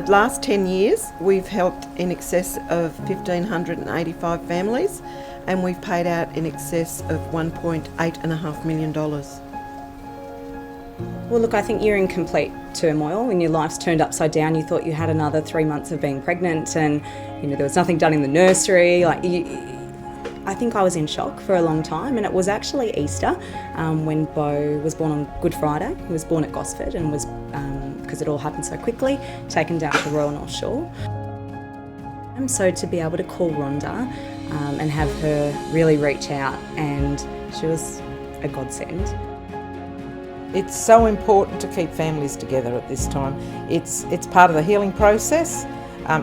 the last 10 years, we've helped in excess of 1,585 families, and we've paid out in excess of $1.8.5 million. Well, look, I think you're in complete turmoil when your life's turned upside down. You thought you had another 3 months of being pregnant, and there was nothing done in the nursery. I think I was in shock for a long time, and it was actually Easter when Beau was born on Good Friday. He was born at Gosford and was, because it all happened so quickly, taken down to Royal North Shore. And so to be able to call Rhonda and have her really reach out, and she was a godsend. It's so important to keep families together at this time. It's part of the healing process.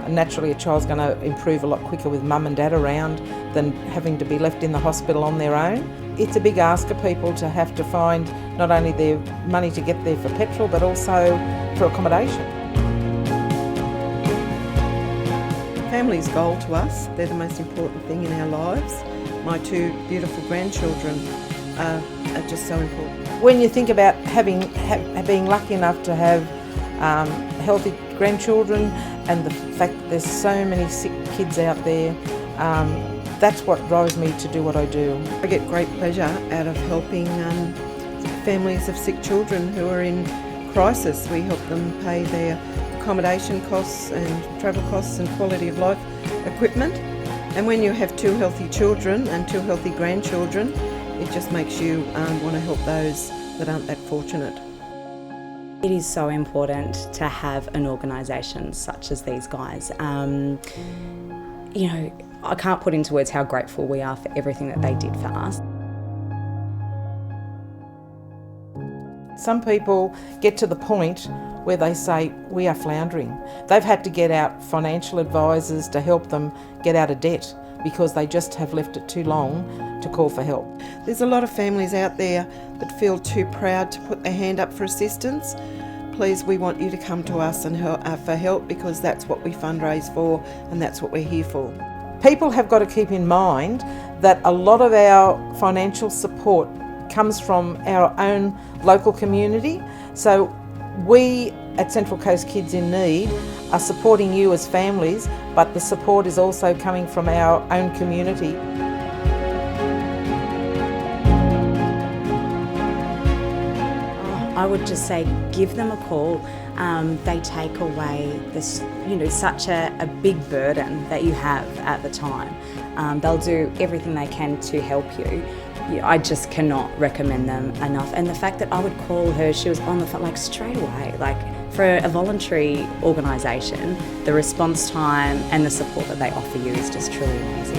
Naturally, a child's going to improve a lot quicker with mum and dad around than having to be left in the hospital on their own. It's a big ask of people to have to find not only their money to get there for petrol, but also for accommodation. Family's gold to us. They're the most important thing in our lives. My two beautiful grandchildren are just so important. When you think about being lucky enough to have healthy grandchildren and the fact that there's so many sick kids out there, that's what drives me to do what I do. I get great pleasure out of helping families of sick children who are in crisis. We help them pay their accommodation costs and travel costs and quality of life equipment. And when you have two healthy children and two healthy grandchildren, it just makes you want to help those that aren't that fortunate. It is so important to have an organisation such as these guys. I can't put into words how grateful we are for everything that they did for us. Some people get to the point where they say, we are floundering. They've had to get out financial advisors to help them get out of debt because they just have left it too long to call for help. There's a lot of families out there that feel too proud to put their hand up for assistance. Please, we want you to come to us and for help, because that's what we fundraise for and that's what we're here for. People have got to keep in mind that a lot of our financial support comes from our own local community. So we at Central Coast Kids in Need are supporting you as families, but the support is also coming from our own community. I would just say give them a call. They take away this, such a big burden that you have at the time. They'll do everything they can to help you. I just cannot recommend them enough. And the fact that I would call her, she was on the phone straight away. For a voluntary organisation, the response time and the support that they offer you is just truly amazing.